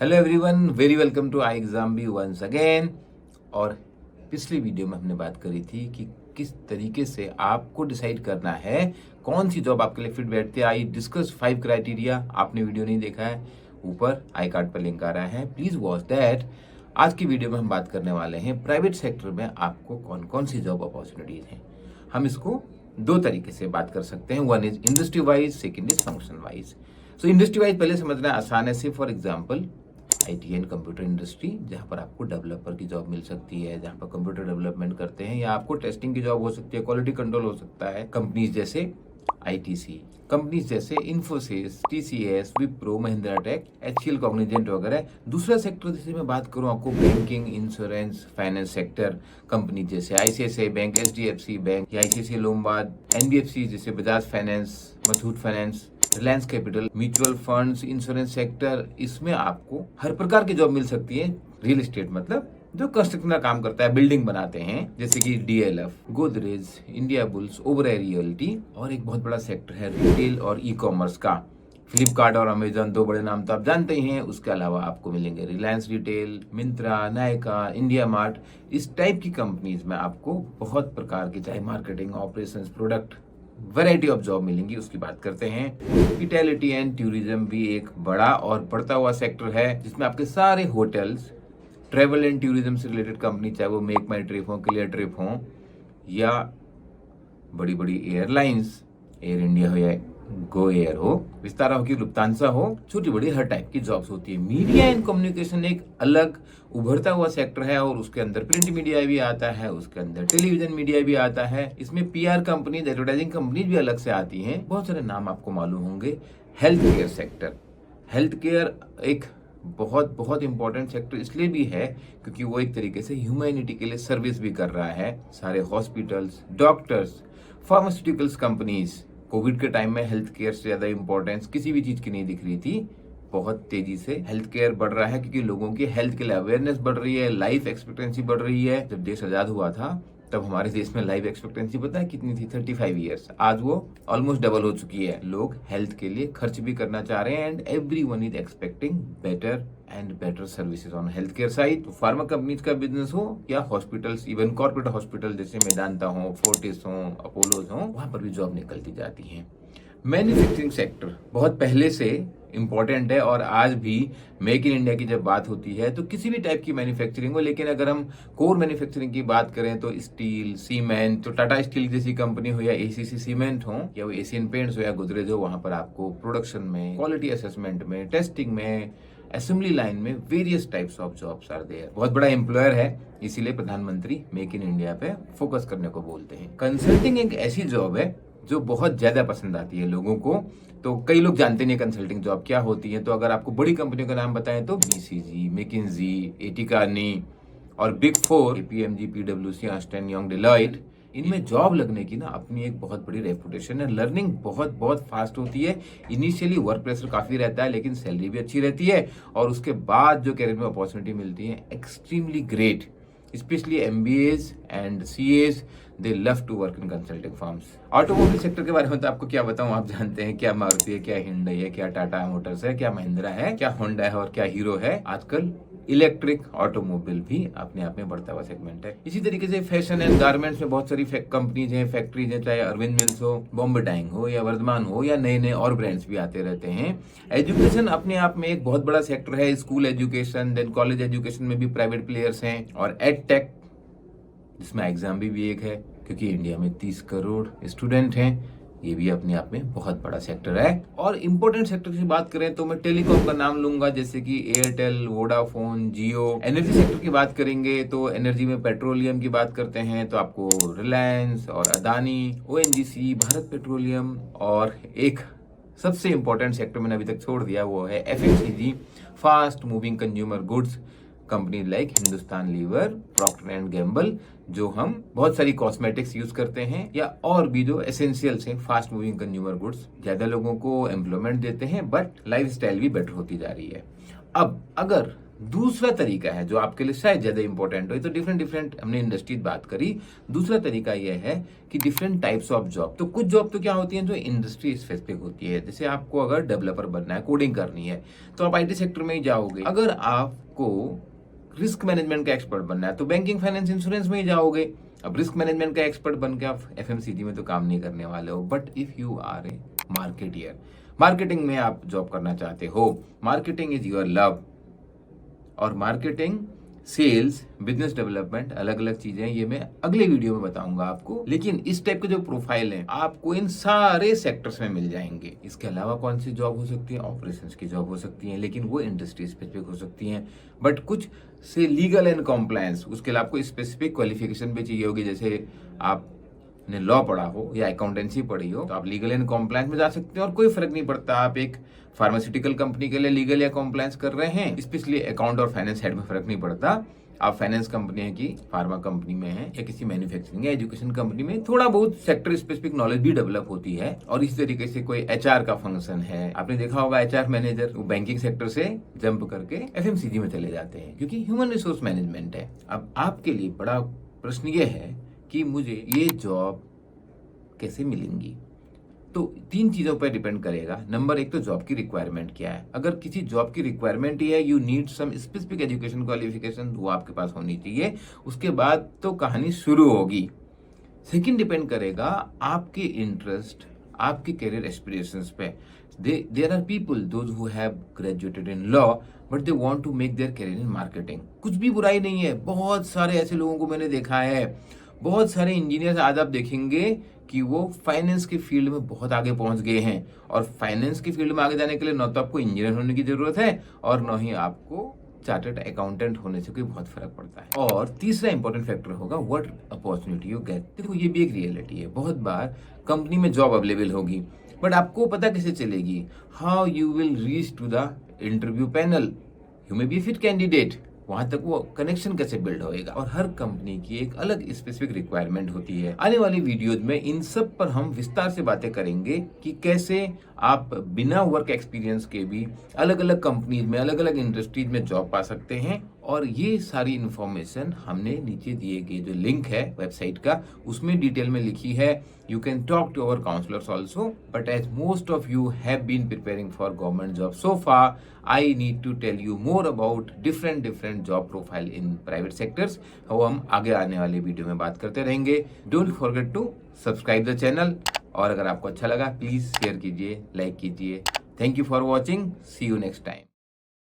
Hello everyone, very welcome to I exam B once again. और पिछली video में हमने बात करी थी कि किस तरीके से आपको डिसाइड करना है कौन सी जॉब आपके लिए फिट बैठती है। I discuss 5 criteria. आपने वीडियो नहीं देखा है, ऊपर आई कार्ड पर लिंक आ रहा है, प्लीज वॉच दैट। आज की वीडियो में हम बात करने वाले हैं प्राइवेट सेक्टर में आपको कौन कौन सी जॉब अपॉर्चुनिटीज हैं। हम इसको दो तरीके से बात कर सकते हैं, one is industry wise, second is function wise. So industry wise पहले समझना आसान है। For example IT and computer industry, जहां पर आपको डेवलपर की जॉब मिल सकती है, जहां पर कंप्यूटर डेवलपमेंट करते हैं, या आपको टेस्टिंग की जॉब हो सकती है, क्वालिटी कंट्रोल हो सकता है। कंपनीज जैसे आईटीसी, कंपनीज जैसे Infosys, TCS, Wipro, Mahindra tech, HCL, Cognizant वगैरह। दूसरा सेक्टर जैसे मैं बात करूं आपको banking, insurance, finance sector, company जैसे आईसीआईसीआई बैंक, एचडीएफसी बैंक या आईसीआईसीआई लोम्बार्ड, एनबीएफसी जैसे Bajaj finance, Muthoot finance, Reliance capital, mutual funds, insurance sector, इसमें आपको हर प्रकार की जॉब मिल सकती है। रियल एस्टेट मतलब जो कंस्ट्रक्शन का काम करता है, बिल्डिंग बनाते हैं, जैसे कि DLF, Godrej, India bulls, Oberoi realty. और एक बहुत बड़ा सेक्टर है रिटेल और ई कॉमर्स का। फ्लिपकार्ट और अमेजन दो बड़े नाम तो आप जानते ही हैं। उसके अलावा आपको मिलेंगे Reliance retail, Myntra, Nykaa, India mart. इस टाइप की कंपनीज में आपको बहुत प्रकार की, चाहे marketing, operations, product, variety of job मिलेंगी। उसकी बात करते हैं। हॉस्पिटैलिटी एंड टूरिज्म भी एक बड़ा और बढ़ता हुआ सेक्टर है, जिसमें आपके सारे होटल्स, ट्रेवल एंड टूरिज्म से रिलेटेड कंपनी, चाहे वो मेक माई ट्रिप हो, क्लियर ट्रिप हो, या बड़ी बड़ी एयरलाइंस, एयर इंडिया हो या गो एयर हो, विस्तारा हो कि लुफ्तांसा हो, छोटी बड़ी हर टाइप की जॉब्स होती है। मीडिया एंड कम्युनिकेशन एक अलग उभरता हुआ सेक्टर है, और उसके अंदर प्रिंट मीडिया भी आता है, उसके अंदर टेलीविजन मीडिया भी आता है। इसमें पीआर कंपनीज, एडवर्टाइजिंग कंपनीज भी अलग से आती हैं। बहुत सारे नाम आपको मालूम होंगे। Health care sector, health care एक बहुत बहुत इंपॉर्टेंट सेक्टर इसलिए भी है क्योंकि वो एक तरीके से ह्यूमैनिटी के लिए सर्विस भी कर रहा है। सारे hospitals, doctors, pharmaceuticals companies, Covid के टाइम में हेल्थ केयर से ज्यादा इंपॉर्टेंस किसी भी चीज की नहीं दिख रही थी। बहुत तेजी से हेल्थ केयर बढ़ रहा है क्योंकि लोगों की हेल्थ के लिए अवेयरनेस बढ़ रही है, लाइफ एक्सपेक्टेंसी बढ़ रही है। जब देश आजाद हुआ था तब हमारे देश में लाइफ एक्सपेक्टेंसी पता है कितनी थी? 35 ईयर्स। आज वो ऑलमोस्ट डबल हो चुकी है। लोग हेल्थ के लिए खर्च भी करना चाह रहे हैं, and everyone is expecting better and better services on health care side. तो फार्मा कंपनीज का बिजनेस हो या हॉस्पिटल्स, इवन कॉर्पोरेट हॉस्पिटल जैसे मेदांता हो, फोर्टिस हो, अपोलोज हो, वहां पर भी जॉब निकलती जाती है। मैन्युफैक्चरिंग सेक्टर बहुत पहले से इंपॉर्टेंट है, और आज भी मेक इन इंडिया की जब बात होती है तो किसी भी टाइप की मैन्युफैक्चरिंग हो, लेकिन अगर हम कोर मैन्युफैक्चरिंग की बात करें तो स्टील, सीमेंट, तो टाटा स्टील जैसी कंपनी हो, या एसीसी सीमेंट हो, या वो एशियन पेंट्स हो, या गोदरेज हो, वहां पर आपको प्रोडक्शन में, क्वालिटी असेसमेंट में, टेस्टिंग में, असेंबली लाइन में various types of jobs are there. बहुत बड़ा एम्प्लॉयर है, इसीलिए प्रधानमंत्री मेक इन इंडिया पे फोकस करने को बोलते हैं। कंसल्टिंग एक ऐसी जॉब है जो बहुत ज्यादा पसंद आती है लोगों को। तो कई लोग जानते नहीं कंसल्टिंग जॉब क्या होती है। तो अगर आपको बड़ी कंपनियों का नाम बताएं तो बीसीजी, मैकिंजी, एटी कार्नी और बिग फोर, केपीएमजी, पीडब्ल्यूसी, अर्नस्ट एंड यंग, डेलॉयट, इनमें जॉब लगने की ना अपनी एक बहुत बड़ी रेपुटेशन है। लर्निंग बहुत बहुत फास्ट होती है। इनिशियली वर्क प्रेशर काफी रहता है, लेकिन सैलरी भी अच्छी रहती है, और उसके बाद जो कैरियर में अपॉर्चुनिटी मिलती है extremely great. Specially MBAs and CAs, they love to work in consulting firms. Automobile sector के बारे में तो आपको क्या बताऊं, आप जानते हैं। क्या मारुति है, क्या हिंडई है, क्या टाटा मोटर्स है, क्या महिंद्रा है, क्या होंडा है, और क्या हीरो है। आजकल इलेक्ट्रिक ऑटोमोबाइल भी अपने आप में बढ़ता हुआ सेगमेंट है। इसी तरीके से फैशन एंड गारमेंट्स में बहुत सारी कंपनीज हैं, फैक्ट्रीज हैं, चाहे अरविंद मिल्स हो, बॉम्बे डाइंग हो, या वर्धमान हो, या नए नए और ब्रांड्स भी आते रहते हैं। एजुकेशन अपने आप में एक बहुत बड़ा सेक्टर है। School education, then college education में भी प्राइवेट प्लेयर्स हैं, और एड टेक जिसमें एग्जाम भी एक है, क्योंकि इंडिया में 30 करोड़ स्टूडेंट हैं। ये भी अपने आप में बहुत बड़ा सेक्टर है। और इंपॉर्टेंट सेक्टर की बात करें तो मैं टेलीकॉम का नाम लूंगा, जैसे कि एयरटेल, वोडाफोन, जियो। एनर्जी सेक्टर की बात करेंगे तो एनर्जी में पेट्रोलियम की बात करते हैं तो आपको रिलायंस और अदानी, ONGC, भारत पेट्रोलियम, और एक सबसे इंपॉर्टेंट सेक्टर मैंने अभी तक छोड़ दिया, वो है FMCG, fast moving consumer goods, company like Hindustan Lever, Procter and Gamble, जो हम बहुत सारी कॉस्मेटिक्स यूज करते हैं, या और भी जो एसेंशियल्स हैं, फास्ट मूविंग कंज्यूमर गुड्स। ज्यादा लोगों को एम्प्लॉयमेंट देते हैं, बट लाइफ स्टाइल भी बेटर होती जा रही है। अब अगर दूसरा तरीका है जो आपके लिए शायद ज्यादा इंपॉर्टेंट हो, ये तो डिफरेंट हमने इंडस्ट्री बात करी। दूसरा तरीका यह है कि डिफरेंट टाइप्स ऑफ जॉब। तो कुछ जॉब तो क्या होती है जो इंडस्ट्री स्पेसिफिक होती है, जैसे आपको अगर डेवलपर बनना है, कोडिंग करनी है, तो आप आईटी सेक्टर में ही जाओगे। अगर आपको रिस्क मैनेजमेंट का एक्सपर्ट बनना है तो बैंकिंग, फाइनेंस, इंश्योरेंस में ही जाओगे। अब रिस्क मैनेजमेंट का एक्सपर्ट बन के आप एफएमसीजी में तो काम नहीं करने वाले हो। But if you are a marketer, marketing में आप जॉब करना चाहते हो, मार्केटिंग इज योर लव, और मार्केटिंग, सेल्स, बिजनेस डेवलपमेंट, अलग अलग चीजें ये मैं अगले वीडियो में बताऊंगा आपको। लेकिन इस टाइप के जो प्रोफाइल है आपको इन सारे सेक्टर्स में मिल जाएंगे। इसके अलावा कौन सी जॉब हो सकती है? ऑपरेशंस की जॉब हो सकती है, लेकिन वो इंडस्ट्री स्पेसिफिक हो सकती हैं। बट कुछ से लीगल एंड कॉम्प्लायंस, उसके लिए आपको स्पेसिफिक क्वालिफिकेशन भी चाहिए होगी। जैसे आपने लॉ पढ़ा हो या अकाउंटेंसी पढ़ी हो तो आप लीगल एंड कॉम्प्लायंस में जा सकते हैं, और कोई फर्क नहीं पड़ता आप एक फार्मास्यूटिकल कंपनी के लिए लीगल या कॉम्प्लायंस कर रहे हैं, स्पेशली अकाउंट और फाइनेंस हेड में फर्क नहीं पड़ता। आप फाइनेंस कंपनी है कि फार्मा कंपनी में है या किसी मैन्युफैक्चरिंग या एजुकेशन कंपनी में, थोड़ा बहुत सेक्टर स्पेसिफिक नॉलेज भी डेवलप होती है। और इस तरीके से कोई एचआर का फंक्शन है, आपने देखा होगा एचआर मैनेजर वो बैंकिंग सेक्टर से जंप करके एफएमसीजी में चले जाते हैं, क्योंकि ह्यूमन रिसोर्स मैनेजमेंट है। अब आपके लिए बड़ा प्रश्न ये है कि मुझे ये जॉब कैसे मिलेंगी? तो 3 चीजों पर डिपेंड करेगा। नंबर 1 तो जॉब की रिक्वायरमेंट क्या है। अगर किसी जॉब की रिक्वायरमेंट ही है, you need some specific education qualification, वो आपके पास होनी चाहिए। उसके बाद तो कहानी शुरू होगी। सेकंड डिपेंड करेगा आपके इंटरेस्ट, आपके करियर एस्पिरेशंस पे। There are people those who have graduated in law but they want to make their career in marketing. कुछ भी बुराई नहीं है, बहुत सारे ऐसे लोगों को मैंने देखा है। बहुत सारे इंजीनियर्स आज आप देखेंगे कि वो फाइनेंस के फील्ड में बहुत आगे पहुंच गए हैं, और फाइनेंस के फील्ड में आगे जाने के लिए न तो आपको इंजीनियर होने की जरूरत है और न ही आपको चार्टर्ड अकाउंटेंट होने से कोई बहुत फर्क पड़ता है। और तीसरा इंपॉर्टेंट फैक्टर होगा व्हाट अपॉर्चुनिटी यू गेट। देखो ये भी एक रियलिटी है, बहुत बार कंपनी में जॉब अवेलेबल होगी बट आपको पता कैसे चलेगी? How you will reach to the interview panel? You may be fit candidate, वहां तक वो कनेक्शन कैसे बिल्ड होएगा? और हर कंपनी की एक अलग स्पेसिफिक रिक्वायरमेंट होती है। आने वाली वीडियोज में इन सब पर हम विस्तार से बातें करेंगे कि कैसे आप बिना वर्क एक्सपीरियंस के भी अलग अलग कंपनीज में, अलग अलग इंडस्ट्रीज में जॉब पा सकते हैं। और ये सारी इंफॉर्मेशन हमने नीचे दिए गए जो लिंक है वेबसाइट का, उसमें डिटेल में लिखी है। You can talk to our counsellors also, but as most of you have been preparing for government job so far, I need to tell you more about different job profile in private sectors. वो हम आगे आने वाले video में बात करते रहेंगे। Don't forget to subscribe the channel, और अगर आपको अच्छा लगा प्लीज शेयर कीजिए, लाइक कीजिए। Thank you for watching, see you next time.